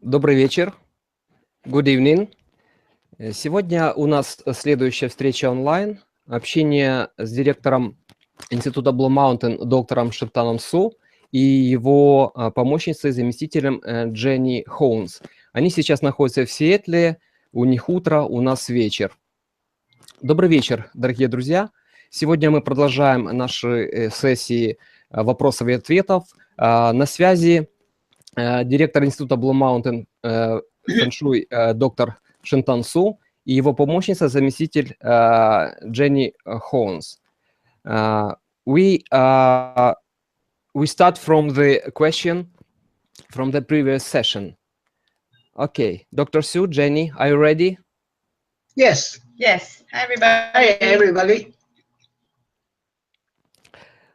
Добрый вечер. Good evening. Сегодня у нас следующая встреча онлайн. Общение с директором Института Blue Mountain доктором Шептаном Су и его помощницей, заместителем Дженни Хоунс. Они сейчас находятся в Сиэтле, у них утро, у нас вечер. Добрый вечер, дорогие друзья. Сегодня мы продолжаем наши сессии вопросов и ответов. На связи директор Института Blue Mountain фэншуй доктор Шентан Су и его помощница, заместитель Дженни Хоунс. We start from the question from the previous session. Okay, Dr. Su, Jenny, are you ready? Yes. Yes. Hi, everybody. Hi, everybody.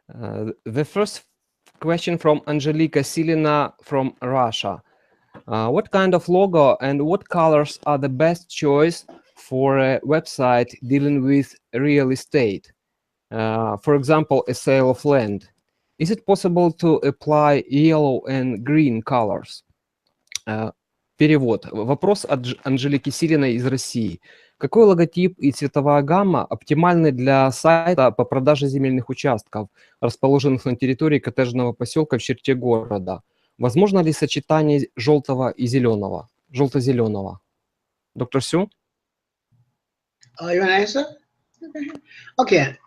The first question from Angelika Silina from Russia. What kind of logo and what colors are the best choice for a website dealing with real estate? For example, a sale of land. Is it possible to apply yellow and green colors? Перевод. Вопрос от Анжелики Силиной из России. Какой логотип и цветовая гамма оптимальны для сайта по продаже земельных участков, расположенных на территории коттеджного поселка в черте города? Возможно ли сочетание желтого и зеленого, желто-зеленого? Доктор Сю? You want to answer? Okay.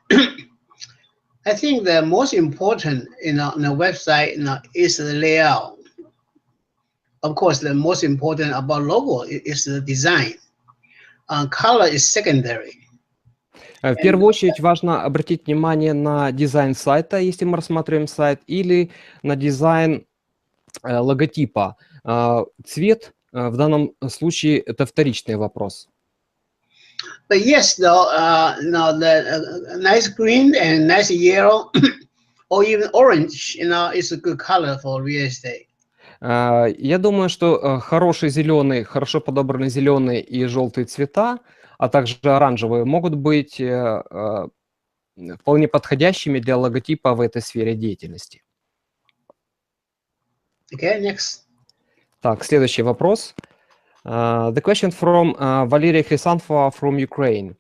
I think the most important on the website is the layout. Of course, the most important about logo is the design. Color is secondary. В первую очередь важно обратить внимание на дизайн сайта, если мы рассматриваем сайт, или на дизайн логотипа. Цвет в данном случае это вторичный вопрос. But yes, though, the nice green and nice yellow, or even orange, is a good color for real estate. Я думаю, что хороший зеленый, хорошо подобранный зеленый и желтые цвета, а также оранжевые, могут быть вполне подходящими для логотипа в этой сфере деятельности. Okay, next. Так, следующий вопрос. The question from Valeria Хрисанфова from Ukraine.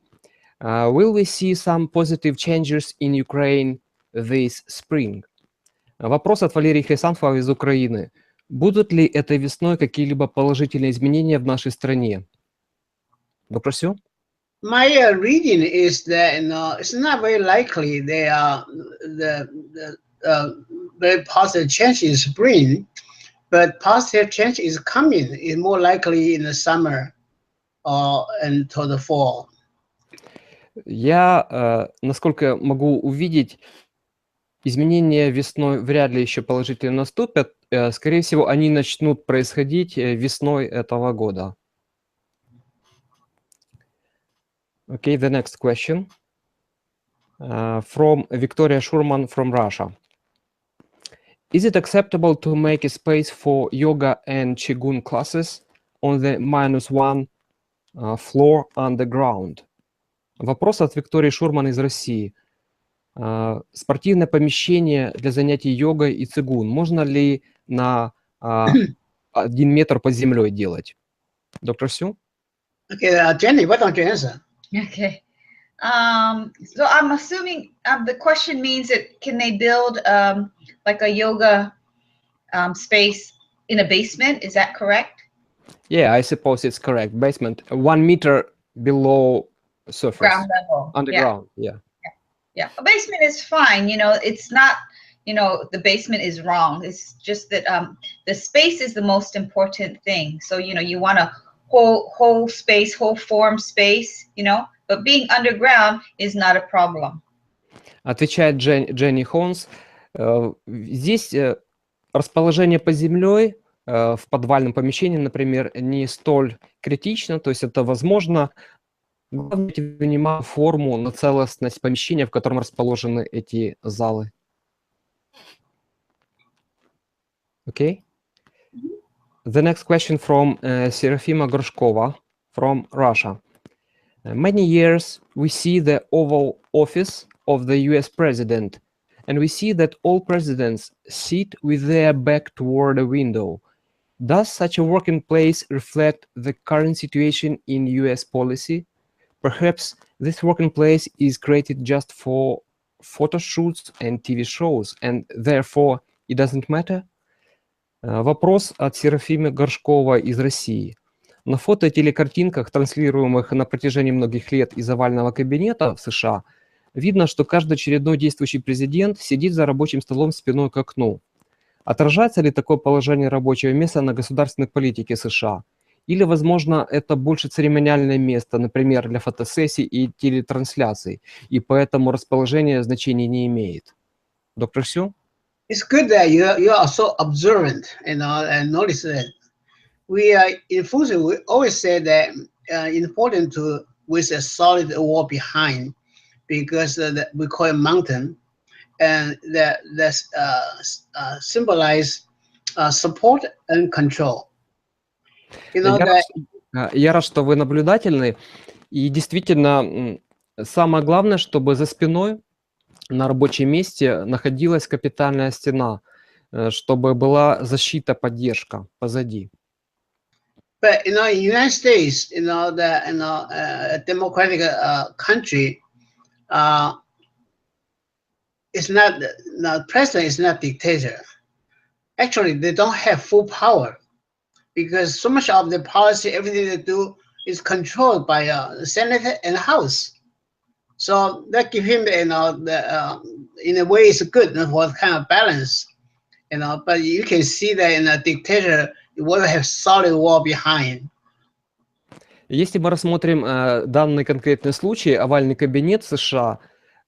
Will we see some positive changes in Ukraine this spring? Вопрос от Валерии Хрисанфовой из Украины. Будут ли этой весной какие-либо положительные изменения в нашей стране? Доктор Сю? My reading is that it's not very likely they are the very positive change in spring, but positive change is coming. It's more likely in the summer or until the fall. Я, насколько могу увидеть, изменения весной вряд ли еще положительно наступят. Скорее всего, они начнут происходить весной этого года. Okay, the next question from Victoria Shurman from Russia. Is it acceptable to make a space for yoga and qigong classes on the -1 floor underground? Вопрос от Виктории Шурман из России. Спортивное помещение для занятий йогой и цигун можно ли на 1 метр под землей делать? Доктор Сю? Okay, Jenny, why don't you answer? Okay. So I'm assuming the question means that can they build like a yoga space in a basement? Is that correct? Yeah, I suppose it's correct. Basement, 1 meter below surface. Ground level. Underground, yeah. Yeah, a basement is fine. It's not, the basement is wrong. It's just that the space is the most important thing. So, you want a whole space, whole form space, but being underground is not a problem. Отвечает Дженни Хоунс. Здесь расположение под землей в подвальном помещении, например, не столь критично, то есть это возможно. Главное внимание форму на целостность помещения, в котором расположены эти залы. Okay. The next question from Serafima Gorshkova from Russia. Many years we see the Oval Office of the US President, and we see that all presidents sit with their back toward a window. Does such a working place reflect the current situation in US policy? Perhaps this working place is created just for photo shoots and TV shows, and therefore it doesn't matter? Вопрос от Серафимы Горшкова из России. На фото и телекартинках, транслируемых на протяжении многих лет из овального кабинета в США, видно, что каждый очередной действующий президент сидит за рабочим столом спиной к окну. Отражается ли такое положение рабочего места на государственной политике США? Или, возможно, это больше церемониальное место, например, для фотосессий и телетрансляций, и поэтому расположение значения не имеет? Доктор Сю? It's good that you are so observant, and notice that we are in Fuji. We always say that important to with a solid wall behind, because we call it mountain, and that symbolize support and control. You know Я рад, что вы наблюдательны. И действительно, самое главное, чтобы за спиной на рабочем месте находилась капитальная стена, чтобы была защита, поддержка позади. But in the United States, a democratic country, it's not the president is not dictator. Actually, they don't have full power, because so much of the policy, everything they do, is controlled by the Senate and House. So that give him, in a way, it's good for kind of balance, But you can see that in a dictator, you want to have solid wall behind. Если мы рассмотрим данный конкретный случай, овальный кабинет США,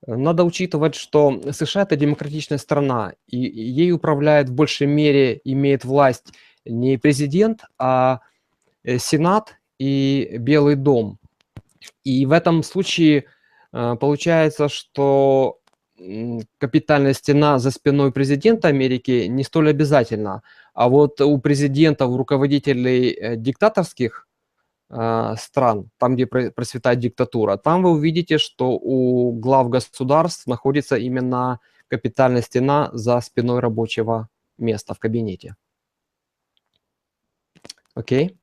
надо учитывать, что США – это демократичная страна, и ей управляет в большей мере, имеет власть не президент, а Сенат и Белый дом. И в этом случае получается, что капитальная стена за спиной президента Америки не столь обязательна, а вот у президентов, у руководителей диктаторских стран, там, где процветает диктатура, там вы увидите, что у глав государств находится именно капитальная стена за спиной рабочего места в кабинете. Okay.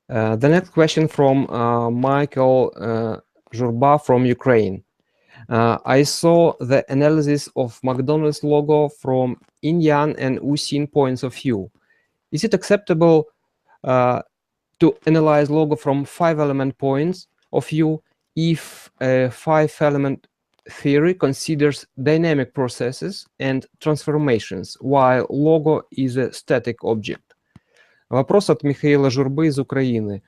The next question from Michael Zhurba from Ukraine. I saw the analysis of McDonald's logo from Indian and Usin points of view. Is it acceptable to analyze logo from 5-element points of view if a 5-element theory considers dynamic processes and transformations, while logo is a static object? Вопрос от Михаила Журбы из Украины.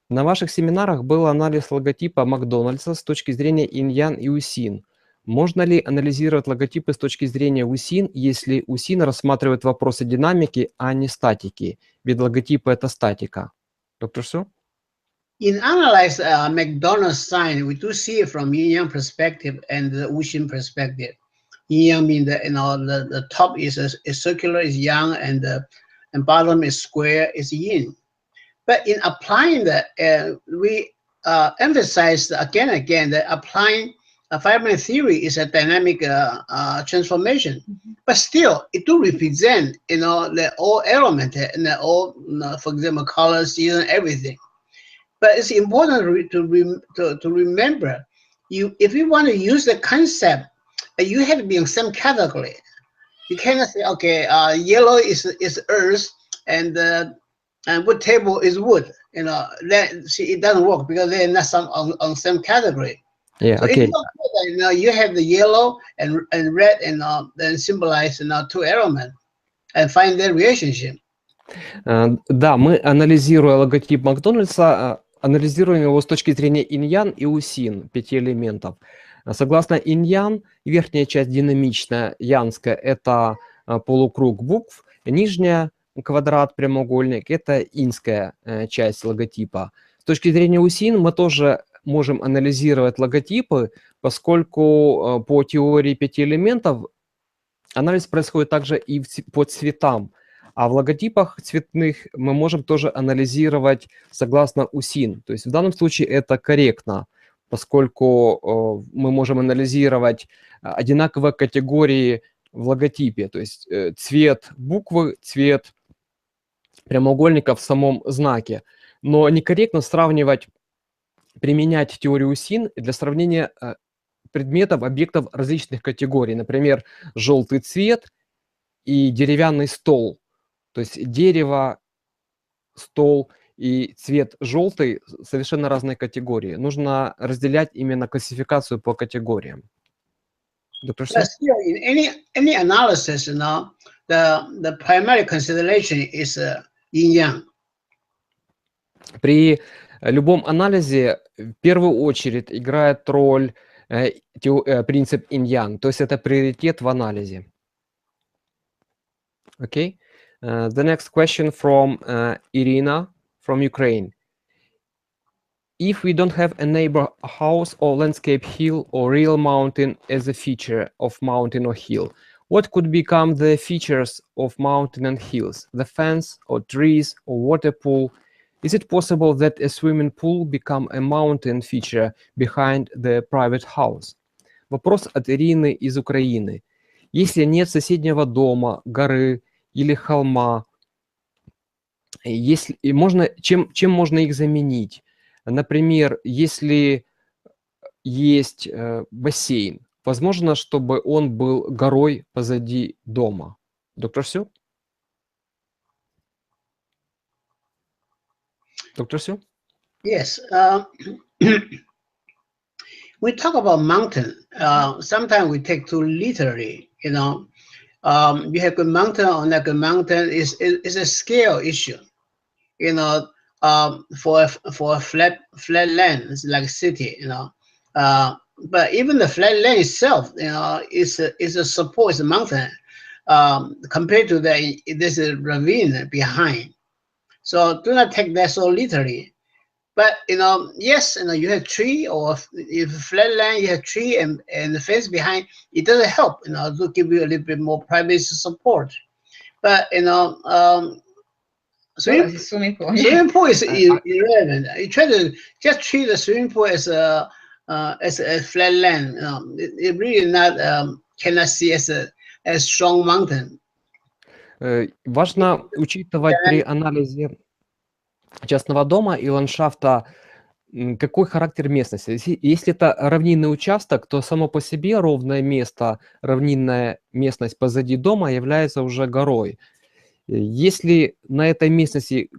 На ваших семинарах был анализ логотипа Макдональдса с точки зрения Иньян и Усин. Можно ли анализировать логотипы с точки зрения Усин, если Усин рассматривает вопросы динамики, а не статики? Ведь логотипы – это статика. Доктор Су? In analyze McDonald's sign, we do see it from Yin Yang perspective and the Wuxin perspective. Yin Yang means that the top is circular, is Yang, and bottom is square, is Yin. But in applying that, we emphasize again and again that applying a 5-element theory is a dynamic transformation. But still, it do represent the all element and the all, for example, colors, season, everything. But it's important to remember, if you want to use the concept, you have to be in some category. You cannot say, okay, yellow is earth and wood table is wood. It doesn't work because they're not on some category. Yeah, so okay. It's okay that, you have the yellow and red and then symbolize 2 elements and find their relationship. Да, мы, анализируя логотип Макдональдса, анализируем его с точки зрения иньян и усин, 5 элементов. Согласно иньян, верхняя часть динамичная, янская, это полукруг букв, нижняя, квадрат, прямоугольник, это инская часть логотипа. С точки зрения усин мы тоже можем анализировать логотипы, поскольку по теории 5 элементов анализ происходит также и по цветам. А в логотипах цветных мы можем тоже анализировать согласно УСИН. То есть в данном случае это корректно, поскольку мы можем анализировать одинаковые категории в логотипе. То есть цвет буквы, цвет прямоугольника в самом знаке. Но некорректно сравнивать, применять теорию УСИН для сравнения предметов, объектов различных категорий. Например, желтый цвет и деревянный стол. То есть дерево, стол и цвет желтый совершенно разные категории. Нужно разделять именно классификацию по категориям. Доктор Сю? But still, in any analysis, the primary consideration is yin-yang. При любом анализе в первую очередь играет роль принцип инь-ян, то есть это приоритет в анализе. Okay. The next question from Irina from Ukraine. If we don't have a neighbor house or landscape hill or real mountain as a feature of mountain or hill, what could become the features of mountain and hills? The fence or trees or water pool? Is it possible that a swimming pool become a mountain feature behind the private house? Вопрос от Ирины из Украины. Если нет соседнего дома, горы или холма, чем можно их заменить? Например, если есть бассейн, возможно, чтобы он был горой позади дома. Доктор Сю? Доктор Сю? Yes. We talk about mountain. Sometimes we take too literally. You have a mountain on like a mountain is a scale issue. For a flat land, it's like a city. But even the flat land itself, is a support, it's a mountain. Compared to there's a ravine behind. So do not take that so literally. But yes, you have tree, or if flat land, you have tree and the fence behind. It doesn't help, to give you a little bit more privacy support. But Swimming pool. Swimming pool is irrelevant. You try to just treat the swimming pool as a flat land. It really cannot see as a strong mountain. Важно учитывать при анализе частного дома и ландшафта, какой характер местности. Если это равнинный участок, то само по себе ровное место, равнинная местность позади дома является уже горой. Если на этой местности,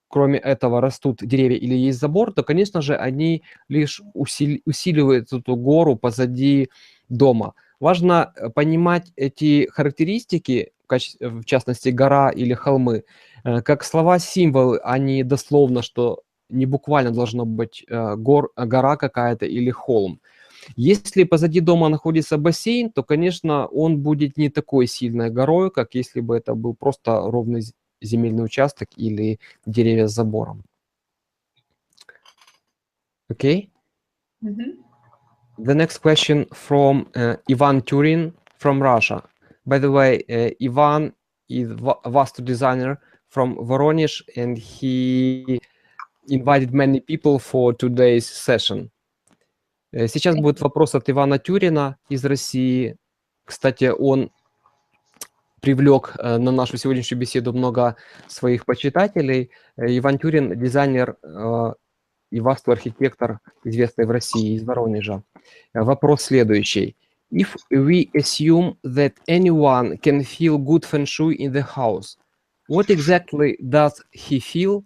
кроме этого, растут деревья или есть забор, то, конечно же, они лишь усиливают эту гору позади дома. Важно понимать эти характеристики, в частности, гора или холмы, как слова-символы, а не дословно, что не буквально должно быть гора какая-то или холм. Если позади дома находится бассейн, то, конечно, он будет не такой сильной горой, как если бы это был просто ровный земельный участок или деревья с забором. Okay? The next question from Ivan Turin from Russia. By the way, Ivan is a vastu designer from Voronezh, and he invited many people for today's session. Сейчас будет вопрос от Ивана Тюрина из России. Кстати, он привлек на нашу сегодняшнюю беседу много своих почитателей. Иван Тюрин – дизайнер и васту-архитектор, известный в России, из Воронежа. Вопрос следующий. If we assume that anyone can feel good feng shui in the house, what exactly does he feel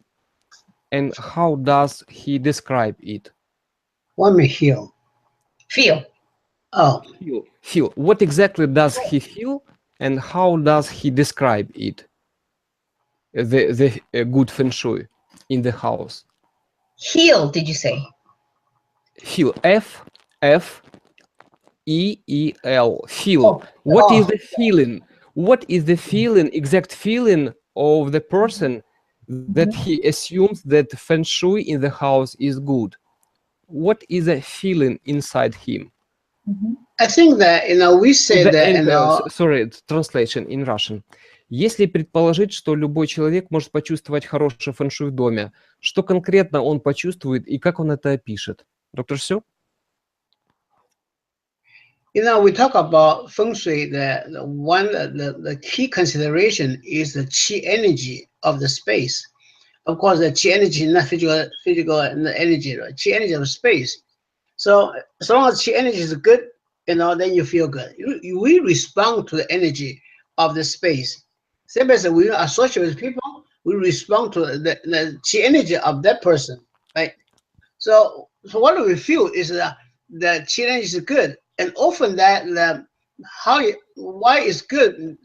and how does he describe it? What may feel? Feel. Oh. Feel. What exactly does he feel and how does he describe it? The good feng shui in the house. Heal, did you say? Feel. F-E-E-L. Feel. What is the feeling? What is the feeling, exact feeling of the person that he assumes that feng shui in the house is good? What is the feeling inside him? I think that, we say that... Sorry, translation in Russian. Если предположить, что любой человек может почувствовать хороший фэн-шуй в доме, что конкретно он почувствует и как он это опишет? Доктор Сю? We talk about feng shui. The key consideration is the qi energy of the space. Of course, the qi energy is not physical energy, right? Qi energy of space. So as long as qi energy is good, then you feel good. We respond to the energy of the space. Same as we associate with people, we respond to the qi energy of that person, right? So what we feel is that the qi energy is good, and often why it's good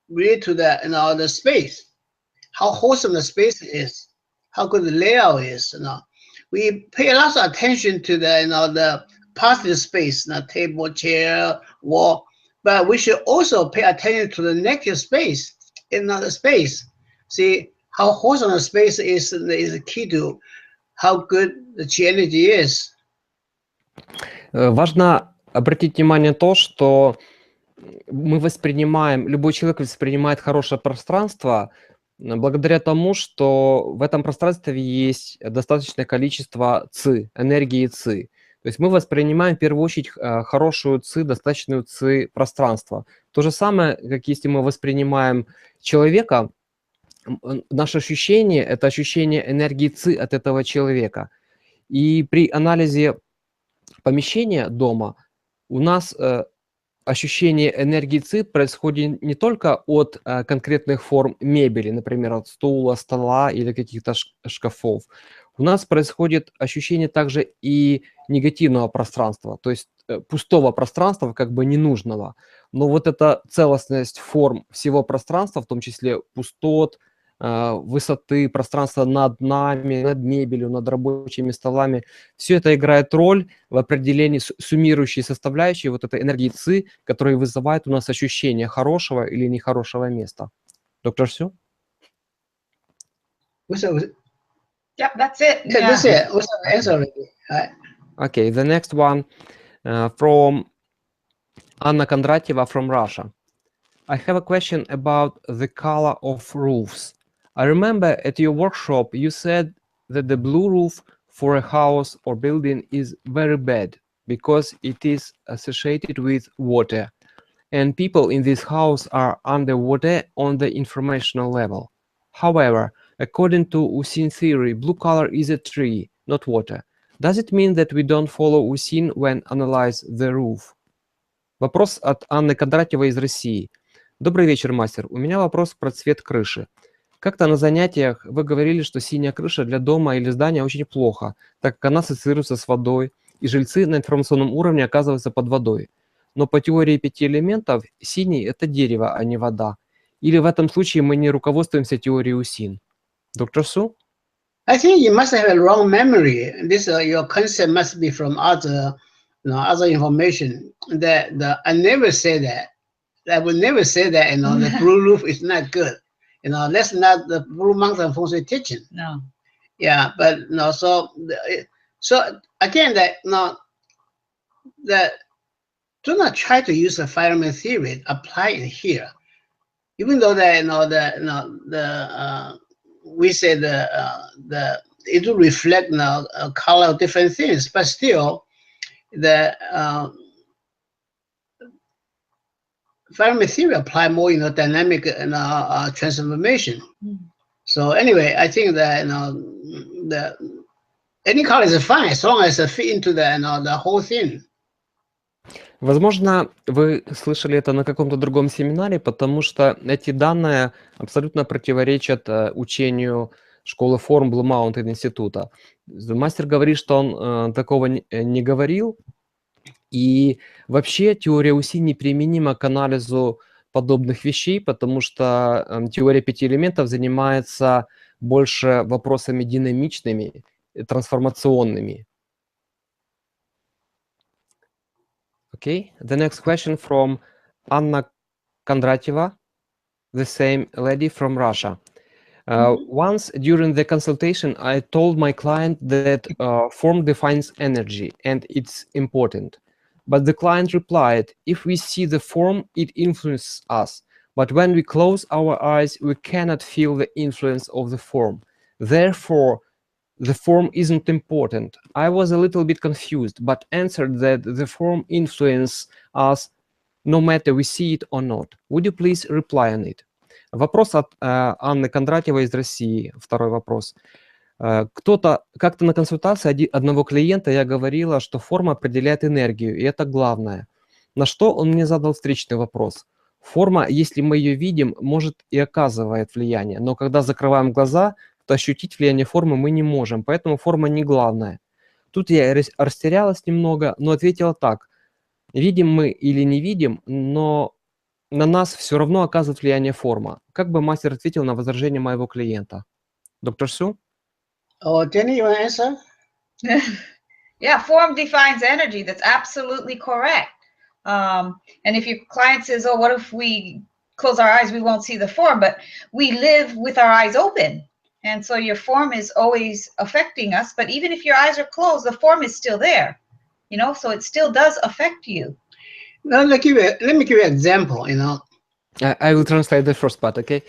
related to the space, how wholesome the space is, how good the layout is. We pay a lot of attention to the positive space, table, chair, wall, but we should also pay attention to the negative space in the space. See how wholesome the space is the key to how good the qi energy is. Важно обратить внимание на то, что любой человек воспринимает хорошее пространство благодаря тому, что в этом пространстве есть достаточное количество ци, энергии ци. То есть мы воспринимаем в первую очередь хорошую ци, достаточную ци пространства. То же самое, как если мы воспринимаем человека, наше ощущение – это ощущение энергии ци от этого человека. И при анализе помещения дома у нас ощущение энергии ци происходит не только от конкретных форм мебели, например, от стула, стола или каких-то шкафов. У нас происходит ощущение также и негативного пространства, то есть пустого пространства, как бы ненужного. Но вот эта целостность форм всего пространства, в том числе пустот, высоты, пространства над нами, над мебелью, над рабочими столами, все это играет роль в определении суммирующей составляющей вот этой энергии ци, которая вызывает у нас ощущение хорошего или нехорошего места. Доктор Сю? Yep, that's it. Yeah, that's it. What's the answer already? Right. Okay, the next one from Anna Kondratyeva from Russia. I have a question about the color of roofs. I remember at your workshop you said that the blue roof for a house or building is very bad because it is associated with water, and people in this house are underwater on the informational level. However, according to Usin theory, blue color is a tree, not water. Does it mean that we don't follow Usin when analyze the roof? Вопрос от Анны Кондратьевой из России. Добрый вечер, мастер. У меня вопрос про цвет крыши. Как-то на занятиях вы говорили, что синяя крыша для дома или здания очень плохо, так как она ассоциируется с водой, и жильцы на информационном уровне оказываются под водой. Но по теории 5 элементов синий – это дерево, а не вода. Или в этом случае мы не руководствуемся теорией Усин? Доктор Су? I think you must have a wrong memory. This your concept must be from other information. I never say that. I would never say that. The blue roof is not good. That's not the Blue Mountain Feng Shui teaching. No. Yeah, but so again, do not try to use the Feynman theory, apply it here. Even though we say it will reflect a color of different things, but still the Feynman theory apply more dynamic transformation. So anyway, I think that any color is fine as long as it fit into the whole thing. Возможно, вы слышали это на каком-то другом семинаре, потому что эти данные абсолютно противоречат учению школы форм Blue Mountain института. Мастер говорит, что он такого не говорил, и вообще теория Уси неприменима к анализу подобных вещей, потому что теория 5 элементов занимается больше вопросами динамичными, трансформационными. Okay, the next question from Anna Kondratyeva, the same lady from Russia. Once during the consultation, I told my client that form defines energy and it's important. But the client replied, if we see the form, it influences us. But when we close our eyes, we cannot feel the influence of the form. Therefore, the form isn't important. I was a little bit confused, but answered that the form influences us no matter we see it or not. Would you please reply on it? Вопрос от Анны Кондратьевой из России. Второй вопрос. Как-то на консультации одного клиента я говорила, что форма определяет энергию, и это главное. На что он мне задал встречный вопрос. Форма, если мы ее видим, может и оказывает влияние, но когда закрываем глаза, то ощутить влияние формы мы не можем, поэтому форма не главная. Тут я растерялась немного, но ответила так. Видим мы или не видим, но на нас все равно оказывает влияние форма. Как бы мастер ответил на возражение моего клиента? Доктор Су? Oh, Jenny, you want to answer? Yeah, form defines energy. That's absolutely correct. And if your client says, oh, what if we close our eyes, we won't see the form, but we live with our eyes open. And so your form is always affecting us. But even if your eyes are closed, the form is still there, you know, so it still does affect you. Now, let me give you an example, you know. I will translate the first part, okay?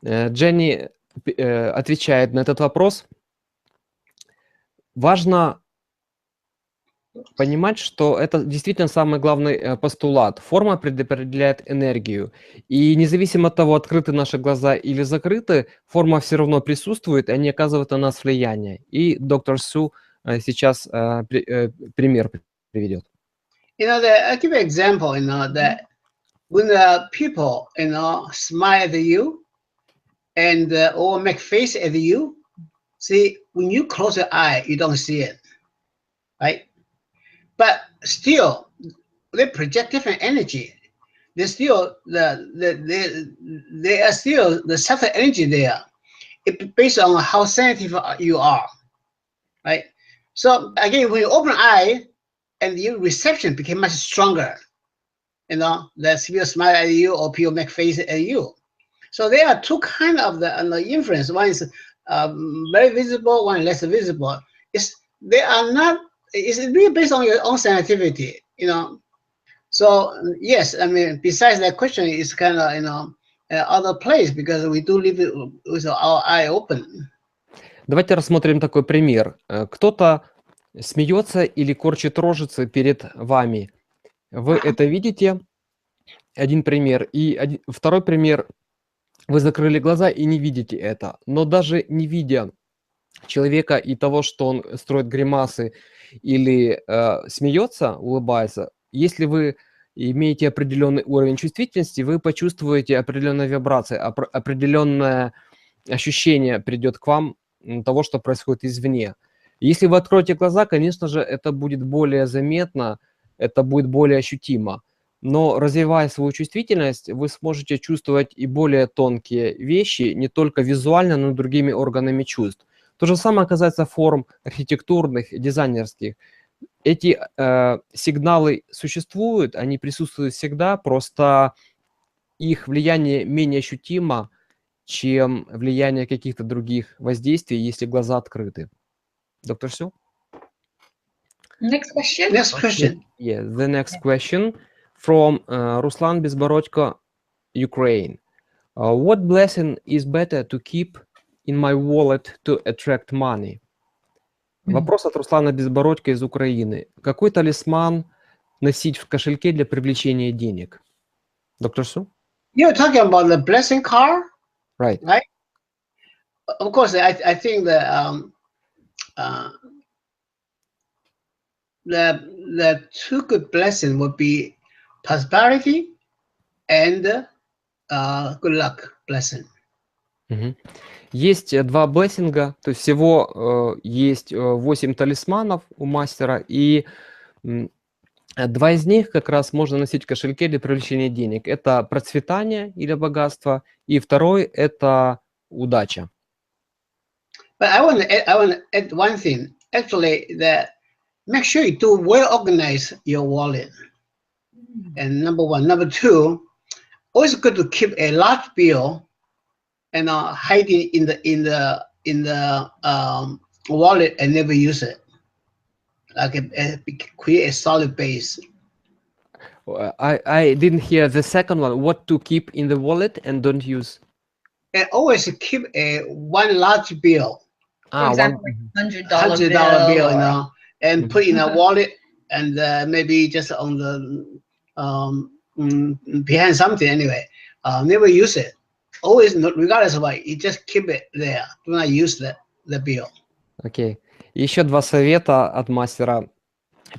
Дженни отвечает на этот вопрос. Важно понимать, что это действительно самый главный постулат. Форма предопределяет энергию. И независимо от того, открыты наши глаза или закрыты, форма все равно присутствует, и они оказывают на нас влияние. И доктор Су сейчас пример приведет. You know, I'll give you an example, you know, that when the people, you know, smile at you and or make face at you, see, when you close your eye, you don't see it, right? But still, they project different energy. There's still there are still the subtle energy there. It based on how sensitive you are, right? So again, when you open eye, and your reception became much stronger. You know, that people smile at you or people make face at you. So there are two kinds of the influence. One is very visible, one less visible. It's really based on your own sensitivity, you know. So yes, I mean, besides that question, it's kind of, you know, other place because we do live with our eye open. Давайте рассмотрим такой пример. Кто-то смеется или корчит рожицы перед вами. Вы это видите, один пример. И второй пример, вы закрыли глаза и не видите это. Но даже не видя человека и того, что он строит гримасы или смеется, улыбается, если вы имеете определенный уровень чувствительности, вы почувствуете определенные вибрации, определенное ощущение придет к вам того, что происходит извне. Если вы откроете глаза, конечно же, это будет более заметно, это будет более ощутимо. Но развивая свою чувствительность, вы сможете чувствовать и более тонкие вещи, не только визуально, но и другими органами чувств. То же самое касается форм архитектурных, дизайнерских. Эти сигналы существуют, они присутствуют всегда, просто их влияние менее ощутимо, чем влияние каких-то других воздействий, если глаза открыты. Dr. Su? Next question. Next question. Yeah, the next question from Ruslan Безбородько, Ukraine. What blessing is better to keep in my wallet to attract money? Вопрос от Руслана Безбородько из Украины. Какой талисман носить в кошельке для привлечения денег? Dr. Su? You're talking about the blessing card? Right. Right? Of course, I think that the two good blessings would be prosperity and good luck blessing. Есть два блессинга, то есть всего есть 8 талисманов у мастера, и два из них как раз можно носить в кошельке для привлечения денег. Это процветание или богатство, и второй – это удача. But I want to add one thing. Actually, make sure you do well organize your wallet. And number one, number two, always good to keep a large bill and hide it in the wallet and never use it. Like create a solid base. I didn't hear the second one. What to keep in the wallet and don't use? And always keep one large bill. For example, like $100 $100 bill, you or know, and Mhm. put in a wallet and maybe just on the behind something anyway. Never use it. Always, regardless of what, you just keep it there. Do not use the bill. Окей. Еще два совета от мастера.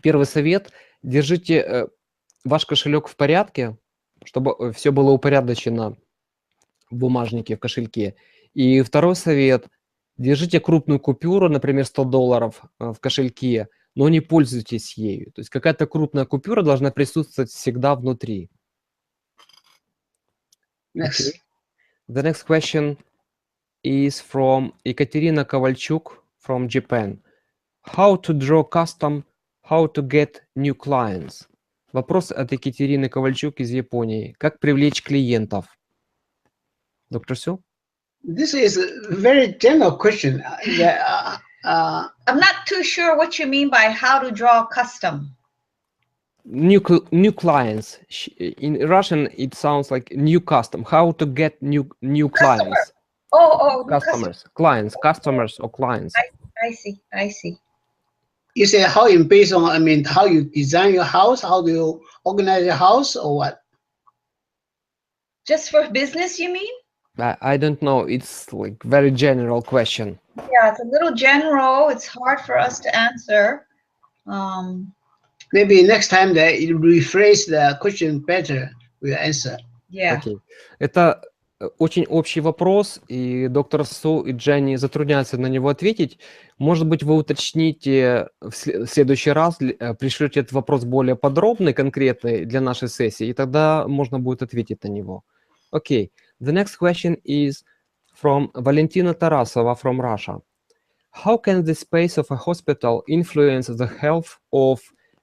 Первый совет: держите ваш кошелек в порядке, чтобы все было упорядочено в бумажнике, в кошельке. И второй совет: держите крупную купюру, например, $100 в кошельке, но не пользуйтесь ею. То есть какая-то крупная купюра должна присутствовать всегда внутри. Next. Okay. The next question is from Ekaterina Kovalchuk from Japan. How to draw custom, how to get new clients. Вопрос от Екатерины Ковальчук из Японии. Как привлечь клиентов? Доктор Сю? This is a very general question. I'm not too sure what you mean by how to draw custom. New clients. In Russian, it sounds like new custom. How to get new clients? Oh, Customers. Clients. Customers or clients. I see. You say how in based on, I mean, how you design your house, how do you organize your house, or what? Just for business, you mean? I don't know. It's like very general question. Yeah, it's a little general. It's hard for us to answer. Maybe next time that you rephrase the question better, we'll answer. Yeah. Окей. Это очень общий вопрос, и доктор Су и Дженни затрудняются на него ответить. Может быть, вы уточните в следующий раз, пришлете этот вопрос более подробный, конкретный для нашей сессии, и тогда можно будет ответить на него. Окей. The next question is from Valentina Tarasova from Russia. How can the space of a hospital influence the health of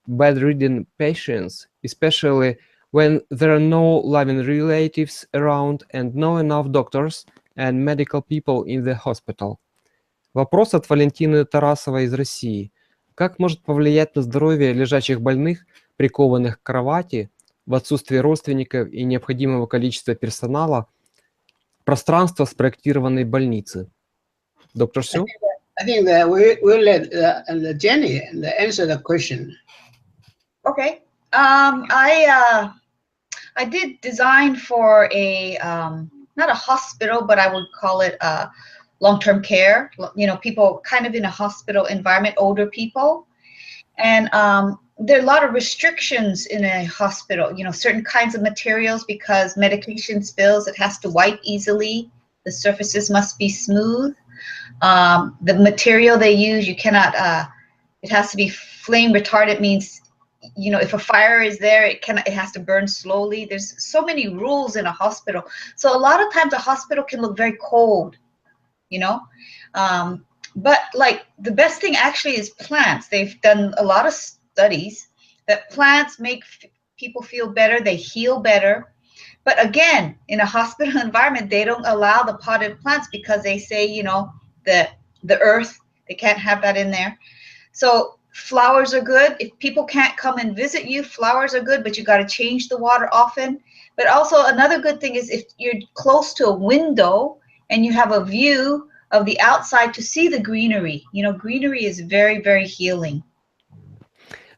bedridden patients, especially when there are no living relatives around and no enough doctors and medical people in the hospital? Вопрос от Валентины Тарасовой из России. Как может повлиять на здоровье лежачих больных, прикованных к кровати, в отсутствии родственников и необходимого количества персонала, пространство спроектированной больницы? Доктор Сю? I think that we'll let Jenny answer the question. Okay. I did design for a not a hospital, but I would call it long-term care. You know, people kind of in a hospital environment, older people, and there are a lot of restrictions in a hospital. You know, certain kinds of materials because medication spills. It has to wipe easily. The surfaces must be smooth. The material they use, you cannot. It has to be flame retardant. Means, you know, if a fire is there, it has to burn slowly. There's so many rules in a hospital. So a lot of times a hospital can look very cold, you know. But like the best thing actually is plants. They've done a lot of studies that plants make people feel better. They heal better. But again, in a hospital environment, they don't allow the potted plants because they say, you know, the earth, they can't have that in there. So flowers are good. If people can't come and visit you, flowers are good, but you got to change the water often. But also another good thing is if you're close to a window and you have a view of the outside to see the greenery. You know, greenery is very, very healing.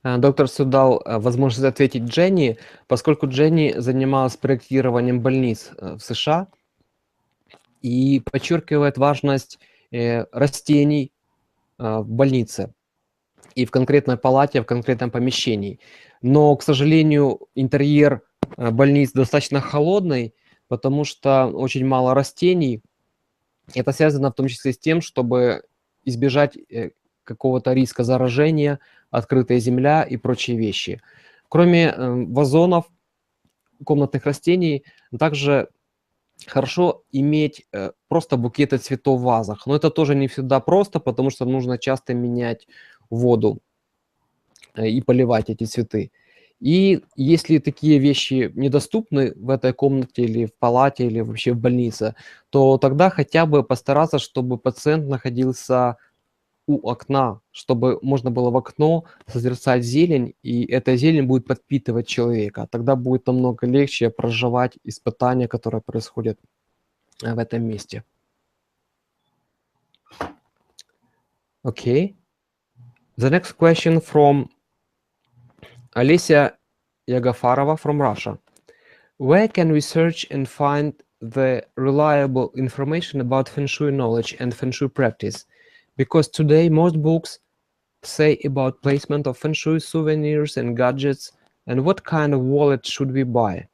Доктор Су дал возможность ответить Дженни, поскольку Дженни занималась проектированием больниц в США и подчеркивает важность растений в больнице и в конкретной палате, в конкретном помещении. Но, к сожалению, интерьер больниц достаточно холодный, потому что очень мало растений. Это связано в том числе с тем, чтобы избежать какого-то риска заражения, открытая земля и прочие вещи. Кроме вазонов, комнатных растений, также хорошо иметь просто букеты цветов в вазах. Но это тоже не всегда просто, потому что нужно часто менять воду и поливать эти цветы. И если такие вещи недоступны в этой комнате или в палате, или вообще в больнице, то тогда хотя бы постараться, чтобы пациент находился у окна, чтобы можно было в окно созерцать зелень, и эта зелень будет подпитывать человека. Тогда будет намного легче проживать испытания, которые происходят в этом месте. Okay. The next question from Alicia Yagafarova from Russia. Where can we search and find the reliable information about Feng Shui knowledge and Feng Shui practice? Because today most books say about placement of Feng Shui souvenirs and gadgets, and what kind of wallet should we buy?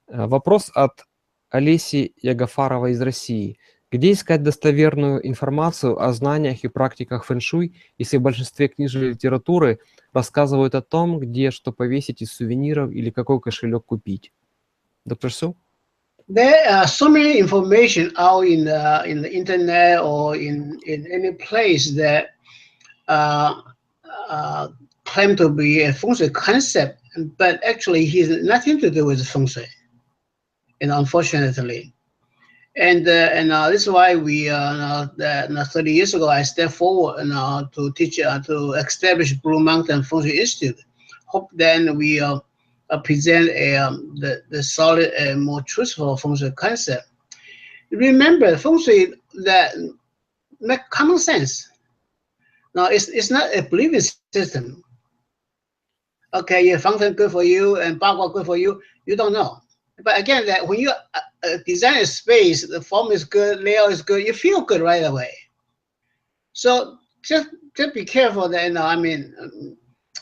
Вопрос от Олеси Ягафаровой из России. Где искать достоверную информацию о знаниях и практиках фэн-шуй, если в большинстве книжной литературы рассказывают о том, где что повесить из сувениров или какой кошелек купить? Доктор Су? There are so many information out in the internet or in any place that claim to be a feng shui concept, but actually he has nothing to do with feng shui, unfortunately. And this is why we 30 years ago I stepped forward to teach to establish Blue Mountain Feng Shui Institute. Hope then we present the solid and more truthful Feng Shui concept. Remember, Feng Shui that make common sense. Now it's not a believing system. Okay, yeah, function good for you and Bagua good for you. You don't know. But again, that when you design a space, the form is good, layout is good, you feel good right away. So just be careful that I mean.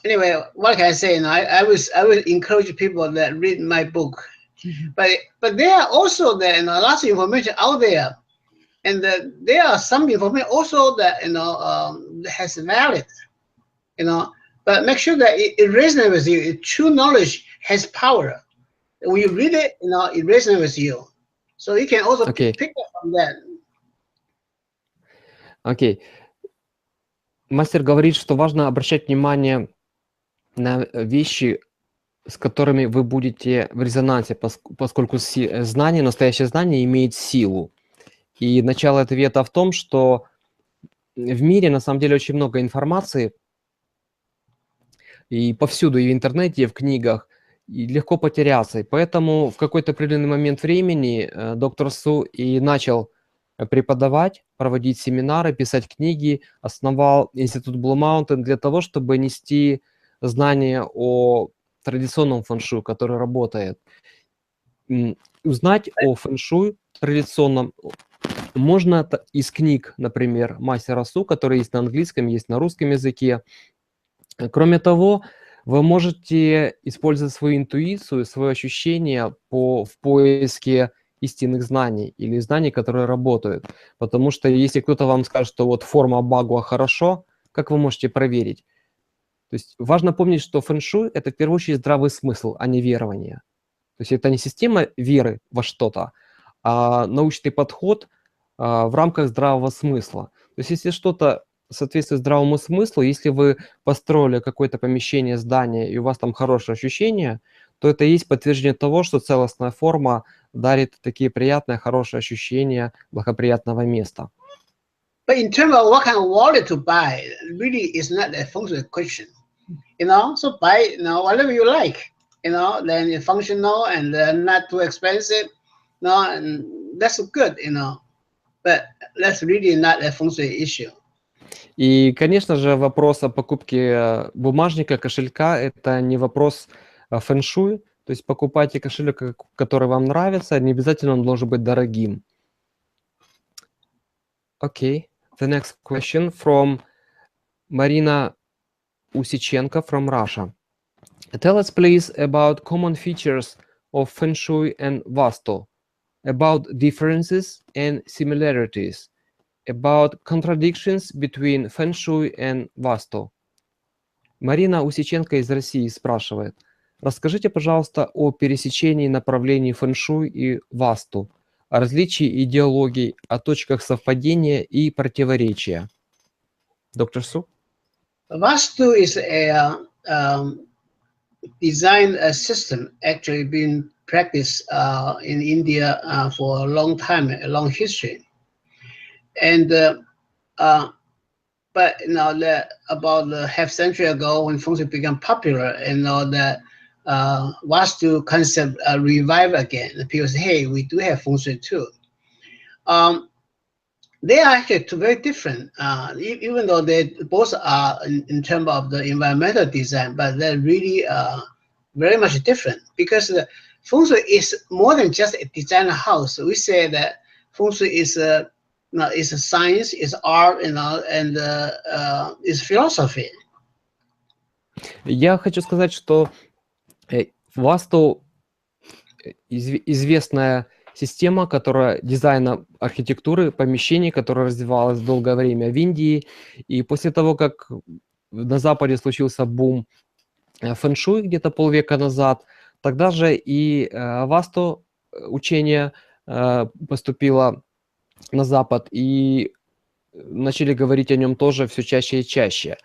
Anyway, what can I say? I would encourage people that read my book, but there are also lots of information out there, and there are some information also that has valid, but make sure that it resonates with you. True knowledge has power. When you read it, it resonates with you. So you can also pick up from that. Окей. Мастер говорит, что важно обращать внимание на вещи, с которыми вы будете в резонансе, поскольку знание, настоящее знание имеет силу. И начало ответа в том, что в мире на самом деле очень много информации, и повсюду, и в интернете, и в книгах, и легко потеряться. И поэтому в какой-то определенный момент времени доктор Су и начал преподавать, проводить семинары, писать книги, основал институт Blue Mountain для того, чтобы нести знания о традиционном фэн-шуй, который работает. Узнать о фэн-шуй традиционном можно из книг, например, мастера Су, которые есть на английском, есть на русском языке. Кроме того, вы можете использовать свою интуицию, свое ощущение в поиске истинных знаний или знаний, которые работают. Потому что если кто-то вам скажет, что вот форма Багуа хорошо, как вы можете проверить? То есть важно помнить, что фэн-шуй – это в первую очередь здравый смысл, а не верование. То есть это не система веры во что-то, а научный подход в рамках здравого смысла. То есть если что-то соответствует здравому смыслу, если вы построили какое-то помещение, здание, и у вас там хорошее ощущение, то это и есть подтверждение того, что целостная форма дарит такие приятные, хорошие ощущения благоприятного места. But in terms of what kind of wallet to buy, really is not a functional question. So buy whatever you like, then it's functional and not too expensive, and that's good, but that's really not a functional issue. И, конечно же, вопрос о покупке бумажника, кошелька – это не вопрос фэн-шуй. То есть покупайте кошелек, который вам нравится, не обязательно он должен быть дорогим. Okay, the next question from Marina Usichenko from Russia. Tell us, please, about common features of Feng Shui and Vastu, about differences and similarities, about contradictions between Feng Shui and Vastu. Марина Усиченко из России спрашивает. Расскажите, пожалуйста, о пересечении направлений Фэн Шуй и Васту, о различии идеологий, о точках совпадения и противоречия. Доктор Су? Vastu is a design system actually being practiced in India for a long time, a long history. And but about a half century ago, when Feng Shui became popular, that Vastu concept revived again. People say, "Hey, we do have Feng Shui too." they are actually very different. Even though they both are in terms of the environmental design, but they're really very much different because the feng shui is more than just a design a house. We say that feng shui is is a science, is art, and is philosophy. Я хочу сказать, что Васту известная система, которая дизайна архитектуры помещений, которая развивалась долгое время в Индии. И после того, как на Западе случился бум фэн-шуй где-то полвека назад, тогда же и Васту учение поступило на Запад, и начали говорить о нем тоже все чаще и чаще.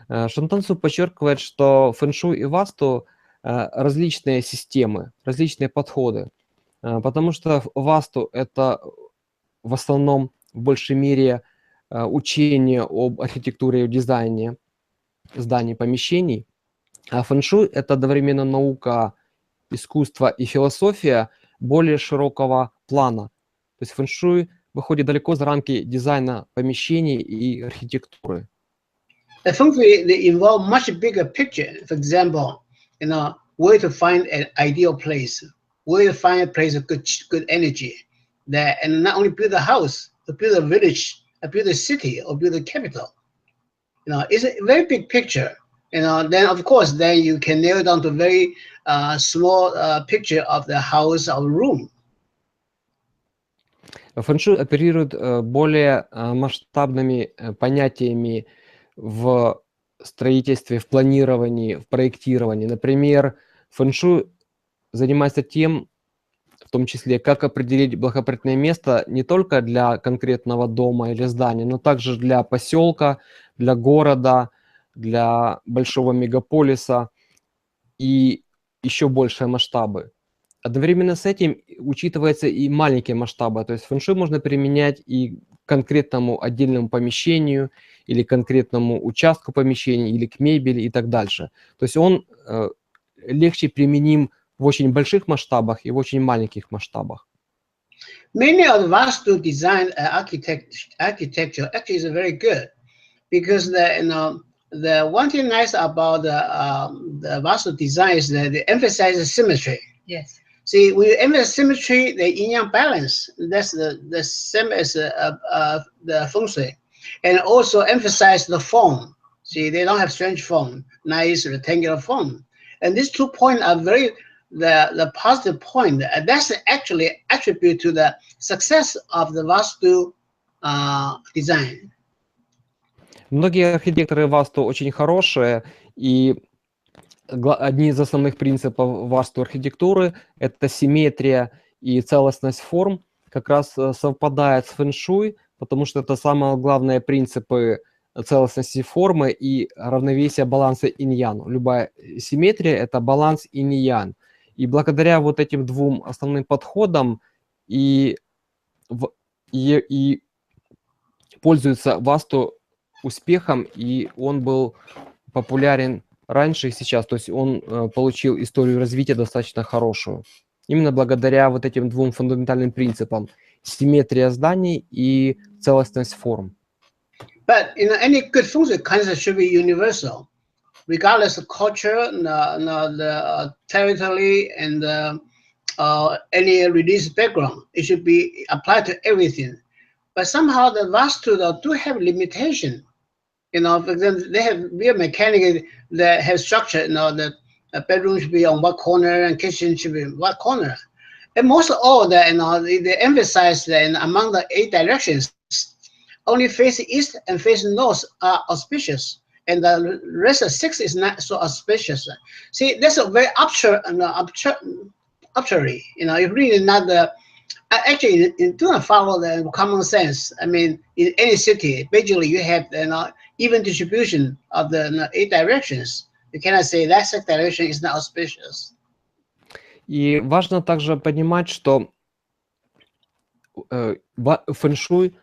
Шантансу подчеркивает, что фэн-шуй и Васту различные системы, различные подходы, потому что Васту — это в основном в большей мере учение об архитектуре и дизайне зданий, помещений, а фэн-шуй — это одновременно наука, искусство и философия более широкого плана. То есть фэн-шуй выходит далеко за рамки дизайна помещений и архитектуры. The feng shui, they involve much bigger picture. For example, where to find an ideal place, where to find a place of good energy, and not only build a house, but build a village, or build a city, or build a capital. It's a very big picture. Then of course, then you can narrow down to very small picture of the house or room. Фэн-шуй оперирует более масштабными понятиями в строительстве, в планировании, в проектировании. Например, фэн-шуй занимается тем, в том числе, как определить благоприятное место не только для конкретного дома или здания, но также для поселка, для города, для большого мегаполиса и еще большие масштабы. Одновременно с этим учитываются и маленькие масштабы. То есть фэн-шуй можно применять и к конкретному отдельному помещению, или к конкретному участку помещения, или к мебели и так дальше. То есть он легче применим в очень больших масштабах и в очень маленьких масштабах. Many of the Vastu design architecture actually is very good because the one thing nice about the Vastu design is that they emphasize symmetry. Yes. See, when you emphasize symmetry, the yin-yang balance, that's the same as the feng shui. And also emphasize the form. See, they don't have strange form, nice rectangular form. And these 2 points are very, the positive point. And that's actually attribute to the success of the Vastu design. Многие архитекторы Васту очень хорошие, и одни из основных принципов Васту архитектуры — это симметрия и целостность форм, как раз совпадает с фэн-шуй, потому что это самые главные принципы целостности формы и равновесия баланса инь-ян. Любая симметрия — это баланс инь-ян. И благодаря вот этим двум основным подходам и пользуется Васту успехом, и он был популярен раньше и сейчас. То есть он получил историю развития достаточно хорошую. Именно благодаря вот этим двум фундаментальным принципам: симметрия зданий и целостность форм. But any good feng shui concept should be universal, regardless of culture, the territory, and any religious background. It should be applied to everything. But somehow the Vastu do have limitation. For example, they have real mechanics that have structure. The bedroom should be on what corner and kitchen should be in what corner. And most of all that, they emphasize that among the 8 directions, only facing east and facing north are auspicious, and the rest of 6 is not so auspicious. See, that's a very arbitrary. It really not the. Actually, it do not follow the common sense. I mean, in any city, basically you have even distribution of the 8 directions. You cannot say that second direction is not auspicious. И важно также понимать, что фэн-шуй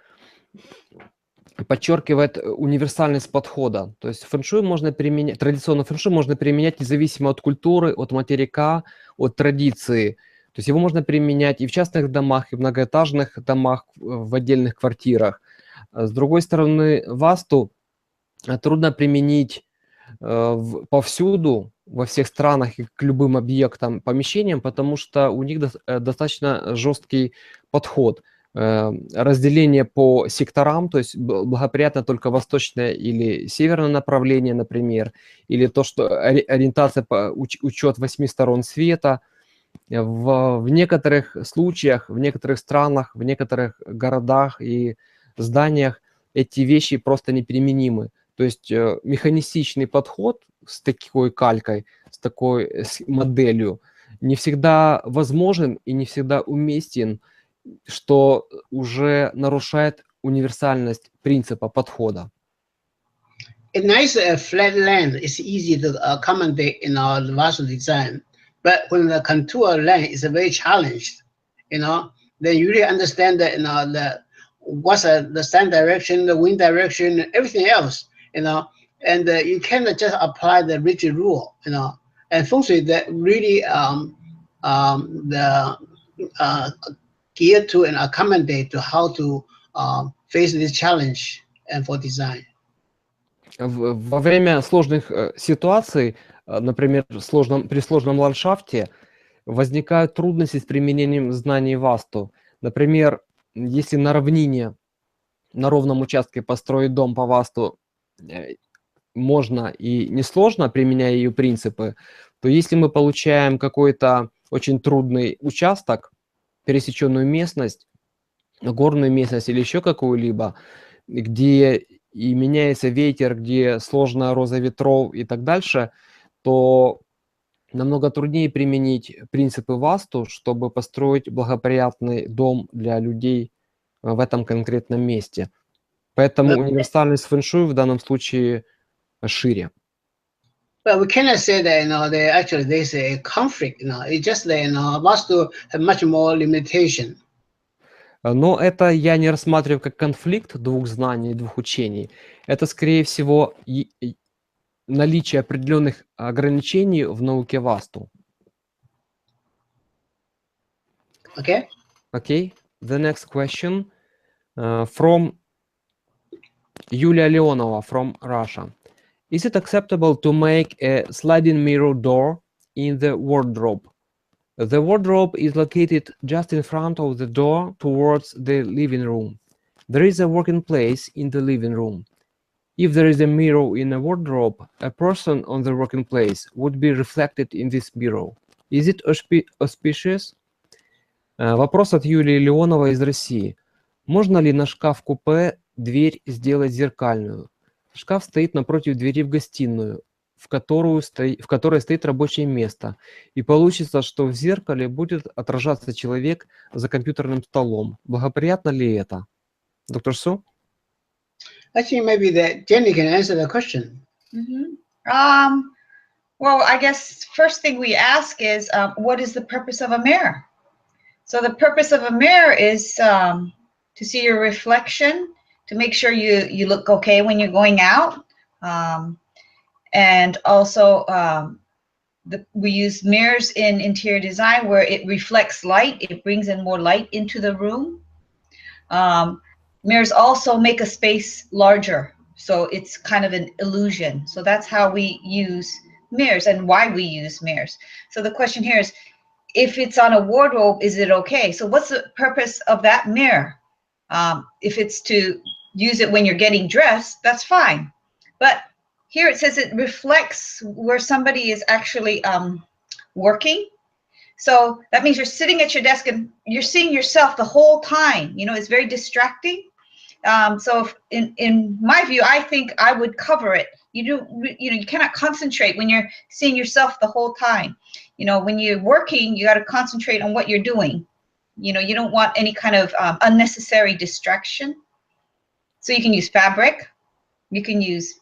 подчеркивает универсальность подхода. То есть фэн-шуй можно применять, традиционно фэн-шуй можно применять независимо от культуры, от материка, от традиции. То есть его можно применять и в частных домах, и в многоэтажных домах, в отдельных квартирах. С другой стороны, васту трудно применить повсюду, во всех странах и к любым объектам, помещениям, потому что у них достаточно жесткий подход. Разделение по секторам, то есть благоприятно только восточное или северное направление, например, или то, что ориентация по учет 8 сторон света. В некоторых случаях, в некоторых странах, в некоторых городах и зданиях эти вещи просто неприменимы. То есть механистичный подход с такой калькой, с такой моделью не всегда возможен и не всегда уместен, что уже нарушает универсальность принципа подхода. A nice flat land is easy to accommodate in our vasto design, but when the contour land is very challenged, then you really understand that what's the sun direction, the wind direction, everything else, and you cannot just apply the rigid rule, and feng shui that really geared to and accommodate to how to face this challenge and for design. Во время сложных ситуаций, например, при сложном ландшафте, возникают трудности с применением знаний васту. Например, если на равнине, на ровном участке построить дом по васту можно и несложно, применяя ее принципы, то если мы получаем какой-то очень трудный участок, пересеченную местность, горную местность или еще какую-либо, где и меняется ветер, где сложная роза ветров и так дальше, то намного труднее применить принципы васту, чтобы построить благоприятный дом для людей в этом конкретном месте. Поэтому универсальность фэн-шуй в данном случае шире. But we cannot say that there's a conflict. It's just that vastu have much more limitation. Но это я не рассматриваю как конфликт двух знаний, двух учений. Это, скорее всего, наличие определенных ограничений в науке васту. Okay. Okay. The next question from Yulia Leonova from Russia. Is it acceptable to make a sliding mirror door in the wardrobe? The wardrobe is located just in front of the door towards the living room. There is a working place in the living room. If there is a mirror in a wardrobe, a person on the working place would be reflected in this mirror. Is it auspicious? Вопрос от Юлии Леоновой из России. Можно ли на шкаф-купе дверь сделать зеркальную? Шкаф стоит напротив двери в гостиную, в которой стоит рабочее место. И получится, что в зеркале будет отражаться человек за компьютерным столом. Благоприятно ли это? Доктор Су? I think maybe that Jenny can answer the question. Mm-hmm. Well, I guess first thing we ask is, what is the purpose of a mirror? So the purpose of a mirror is to see your reflection, to make sure you look okay when you're going out. And also we use mirrors in interior design where it reflects light. It brings in more light into the room. Mirrors also make a space larger. So it's kind of an illusion. So that's how we use mirrors and why we use mirrors. So the question here is, if it's on a wardrobe, is it okay? So what's the purpose of that mirror? If it's to use it when you're getting dressed, that's fine. But here it says it reflects where somebody is actually working. So that means you're sitting at your desk and you're seeing yourself the whole time. It's very distracting. So in my view, I think I would cover it. You cannot concentrate when you're seeing yourself the whole time. When you're working, you got to concentrate on what you're doing. You don't want any kind of unnecessary distraction. So you can use fabric, you can use,